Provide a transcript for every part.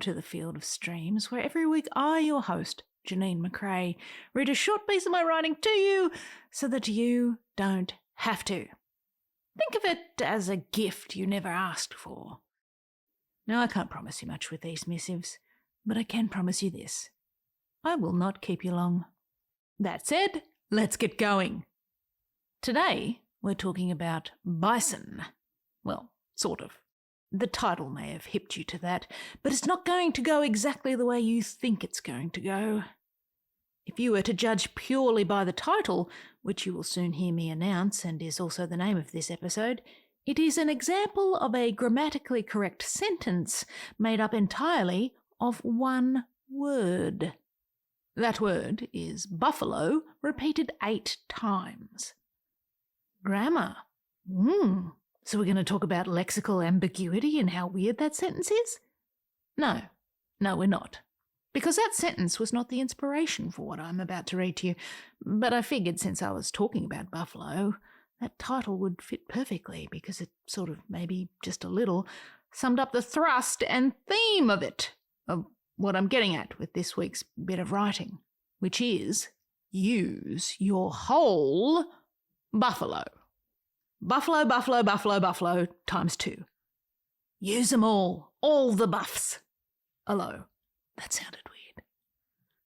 to the Field of Streams, where every week I, your host, Janeen McCrae, read a short piece of my writing to you so that you don't have to. Think of it as a gift you never asked for. Now, I can't promise you much with these missives, but I can promise you this. I will not keep you long. That said, let's get going. Today, we're talking about bison. Well, sort of. The title may have hipped you to that, but it's not going to go exactly the way you think it's going to go. If you were to judge purely by the title, which you will soon hear me announce and is also the name of this episode, it is an example of a grammatically correct sentence made up entirely of one word. That word is buffalo, repeated 8 times. Grammar. So we're going to talk about lexical ambiguity and how weird that sentence is? No, we're not. Because that sentence was not the inspiration for what I'm about to read to you. But I figured since I was talking about buffalo, that title would fit perfectly because it sort of, maybe just a little, summed up the thrust and theme of it, of what I'm getting at with this week's bit of writing, which is use your whole buffalo. Buffalo, buffalo, buffalo, buffalo, times 2. Use them all the buffs. Hello. That sounded weird.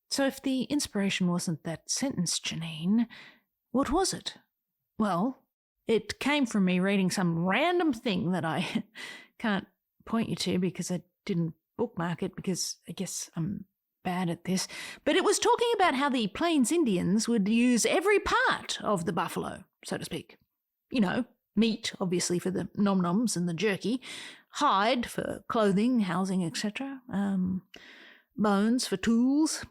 So if the inspiration wasn't that sentence, Janeen, what was it? Well, it came from me reading some random thing that I can't point you to because I didn't bookmark it because I guess I'm bad at this. But it was talking about how the Plains Indians would use every part of the buffalo, so to speak. You know, meat, obviously, for the nom-noms and the jerky, hide for clothing, housing, etc., bones for tools.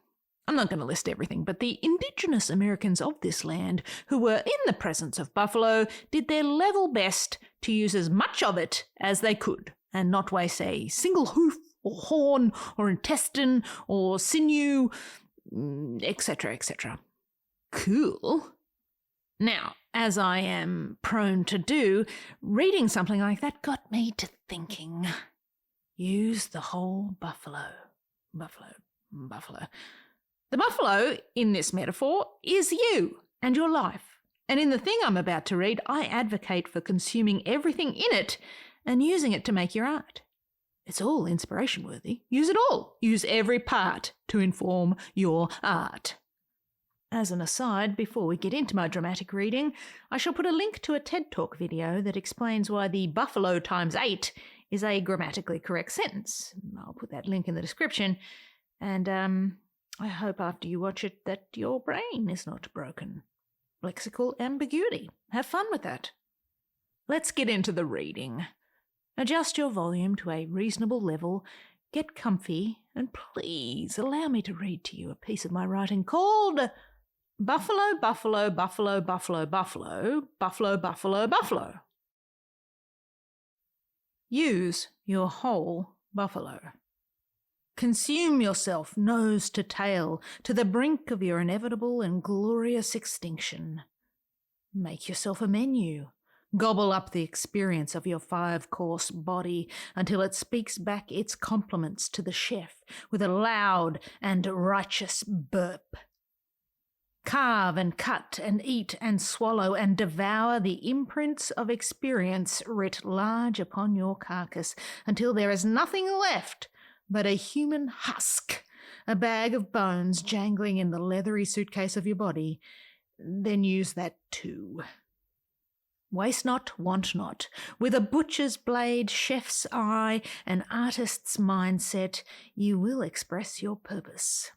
I'm not going to list everything, but the indigenous Americans of this land who were in the presence of buffalo did their level best to use as much of it as they could and not waste a single hoof or horn or intestine or sinew, etc., etc. Cool. Now, as I am prone to do, reading something like that got me to thinking. Use the whole buffalo. Buffalo. The buffalo, in this metaphor, is you and your life. And in the thing I'm about to read, I advocate for consuming everything in it and using it to make your art. It's all inspiration-worthy. Use it all. Use every part to inform your art. As an aside, before we get into my dramatic reading, I shall put a link to a TED Talk video that explains why the buffalo times 8 is a grammatically correct sentence. I'll put that link in the description. And I hope after you watch it that your brain is not broken. Lexical ambiguity. Have fun with that. Let's get into the reading. Adjust your volume to a reasonable level, get comfy, and please allow me to read to you a piece of my writing called Buffalo, Buffalo, Buffalo, Buffalo, Buffalo, Buffalo, Buffalo, Buffalo. Use your whole buffalo. Consume yourself nose to tail to the brink of your inevitable and glorious extinction. Make yourself a menu. Gobble up the experience of your 5-course body until it speaks back its compliments to the chef with a loud and righteous burp. Carve and cut and eat and swallow and devour the imprints of experience writ large upon your carcass until there is nothing left but a human husk, a bag of bones jangling in the leathery suitcase of your body. Then use that too. Waste not, want not. With a butcher's blade, chef's eye, and artist's mindset, you will express your purpose.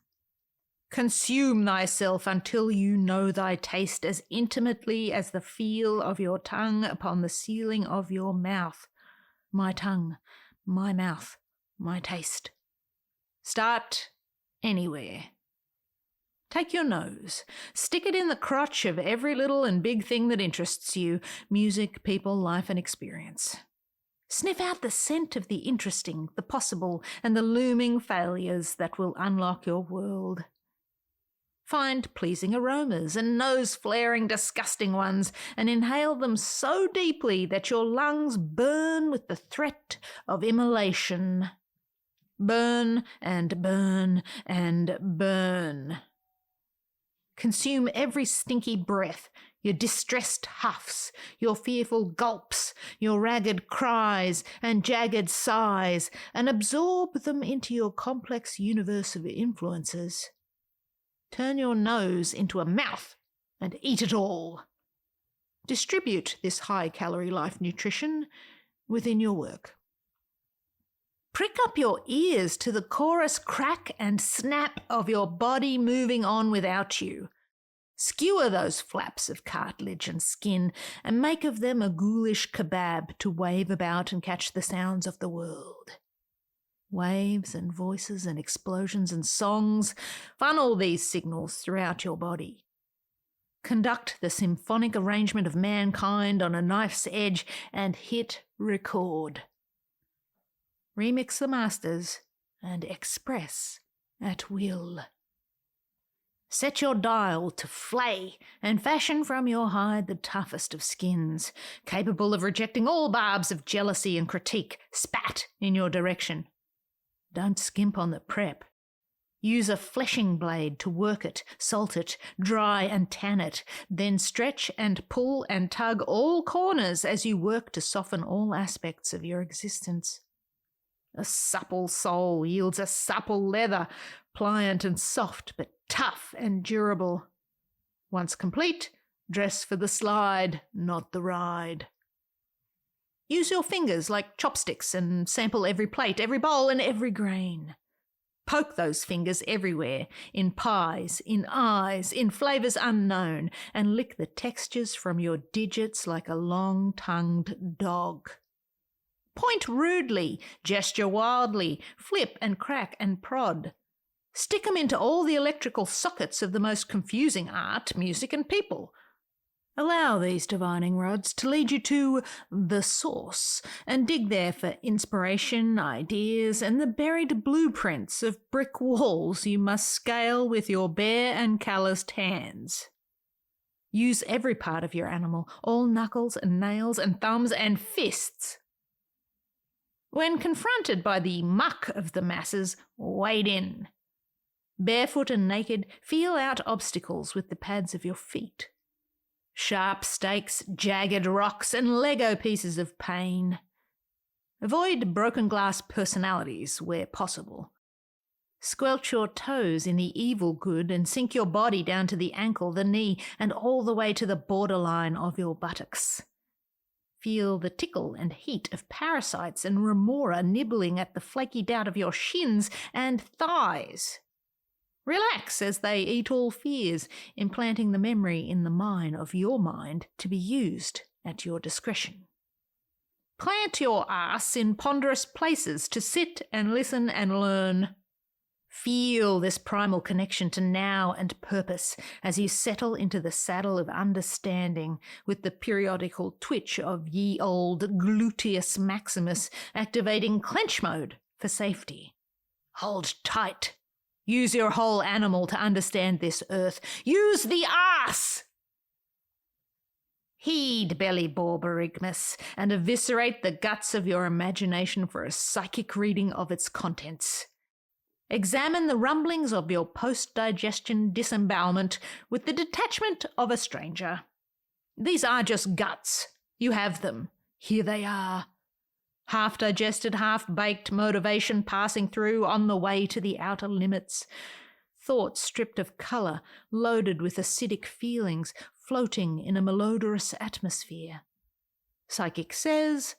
Consume thyself until you know thy taste as intimately as the feel of your tongue upon the ceiling of your mouth. My tongue, my mouth, my taste. Start anywhere. Take your nose, stick it in the crotch of every little and big thing that interests you, music, people, life, and experience. Sniff out the scent of the interesting, the possible, and the looming failures that will unlock your world. Find pleasing aromas and nose-flaring disgusting ones and inhale them so deeply that your lungs burn with the threat of immolation. Burn and burn and burn. Consume every stinky breath, your distressed huffs, your fearful gulps, your ragged cries and jagged sighs, and absorb them into your complex universe of influences. Turn your nose into a mouth and eat it all. Distribute this high-calorie life nutrition within your work. Prick up your ears to the chorus crack and snap of your body moving on without you. Skewer those flaps of cartilage and skin and make of them a ghoulish kebab to wave about and catch the sounds of the world. Waves and voices and explosions and songs, funnel these signals throughout your body. Conduct the symphonic arrangement of mankind on a knife's edge and hit record. Remix the masters and express at will. Set your dial to flay and fashion from your hide the toughest of skins, capable of rejecting all barbs of jealousy and critique spat in your direction. Don't skimp on the prep. Use a fleshing blade to work it, salt it, dry and tan it, then stretch and pull and tug all corners as you work to soften all aspects of your existence. A supple soul yields a supple leather, pliant and soft, but tough and durable. Once complete, dress for the slide, not the ride. Use your fingers like chopsticks and sample every plate, every bowl and every grain. Poke those fingers everywhere, in pies, in eyes, in flavours unknown, and lick the textures from your digits like a long-tongued dog. Point rudely, gesture wildly, flip and crack and prod. Stick 'em into all the electrical sockets of the most confusing art, music and people. Allow these divining rods to lead you to the source and dig there for inspiration, ideas, and the buried blueprints of brick walls you must scale with your bare and calloused hands. Use every part of your animal, all knuckles and nails and thumbs and fists. When confronted by the muck of the masses, wade in. Barefoot and naked, feel out obstacles with the pads of your feet. Sharp stakes, jagged rocks, and Lego pieces of pain. Avoid broken glass personalities where possible. Squelch your toes in the evil good and sink your body down to the ankle, the knee, and all the way to the borderline of your buttocks. Feel the tickle and heat of parasites and remora nibbling at the flaky doubt of your shins and thighs. Relax as they eat all fears, implanting the memory in the mine of your mind to be used at your discretion. Plant your ass in ponderous places to sit and listen and learn. Feel this primal connection to now and purpose as you settle into the saddle of understanding with the periodical twitch of ye old gluteus maximus activating clench mode for safety. Hold tight. Use your whole animal to understand this earth. Use the ass! Heed belly borborygmus and eviscerate the guts of your imagination for a psychic reading of its contents. Examine the rumblings of your post-digestion disembowelment with the detachment of a stranger. These are just guts. You have them. Here they are. Half-digested, half-baked motivation passing through on the way to the outer limits. Thoughts stripped of colour, loaded with acidic feelings, floating in a malodorous atmosphere. Psychic says,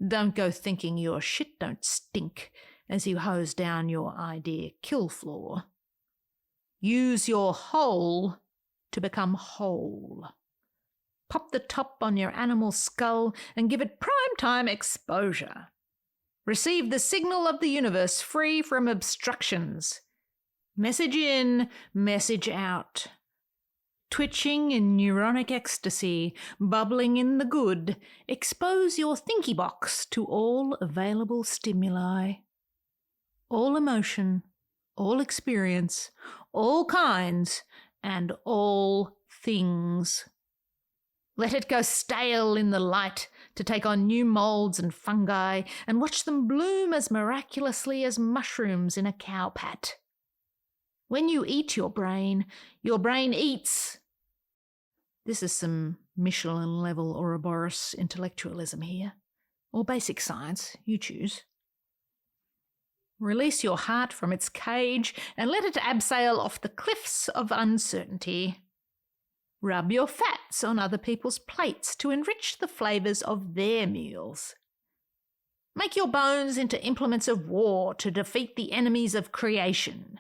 don't go thinking your shit don't stink as you hose down your idea kill floor. Use your whole to become whole. Pop the top on your animal skull and give it prime-time exposure. Receive the signal of the universe free from obstructions. Message in, message out. Twitching in neuronic ecstasy, bubbling in the good, expose your thinky box to all available stimuli. All emotion, all experience, all kinds, and all things. Let it go stale in the light to take on new moulds and fungi and watch them bloom as miraculously as mushrooms in a cow pat. When you eat your brain eats. This is some Michelin-level Ouroboros intellectualism here. Or basic science, you choose. Release your heart from its cage and let it abseil off the cliffs of uncertainty. Rub your fats on other people's plates to enrich the flavours of their meals. Make your bones into implements of war to defeat the enemies of creation.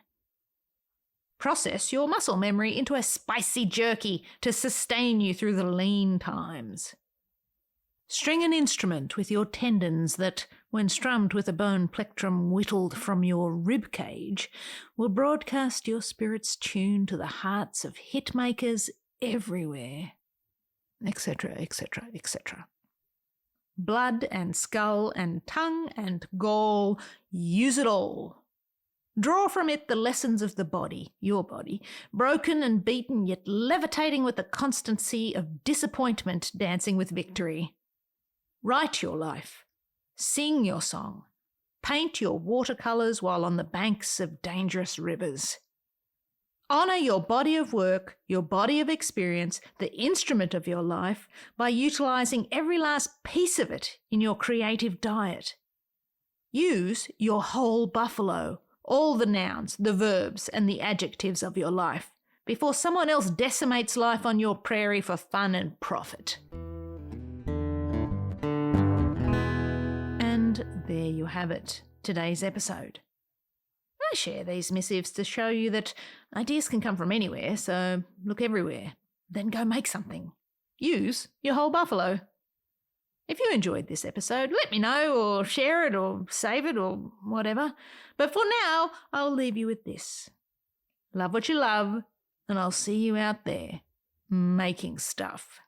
Process your muscle memory into a spicy jerky to sustain you through the lean times. String an instrument with your tendons that, when strummed with a bone plectrum whittled from your rib cage, will broadcast your spirit's tune to the hearts of hitmakers everywhere, etc., etc., etc. Blood and skull and tongue and gall, use it all. Draw from it the lessons of the body, your body, broken and beaten yet levitating with the constancy of disappointment dancing with victory. Write your life. Sing your song. Paint your watercolours while on the banks of dangerous rivers. Honour your body of work, your body of experience, the instrument of your life, by utilising every last piece of it in your creative diet. Use your whole buffalo, all the nouns, the verbs, and the adjectives of your life, before someone else decimates life on your prairie for fun and profit. And there you have it, today's episode. I share these missives to show you that ideas can come from anywhere, so look everywhere. Then go make something. Use your whole buffalo. If you enjoyed this episode, let me know, or share it, or save it, or whatever. But for now, I'll leave you with this. Love what you love, and I'll see you out there making stuff.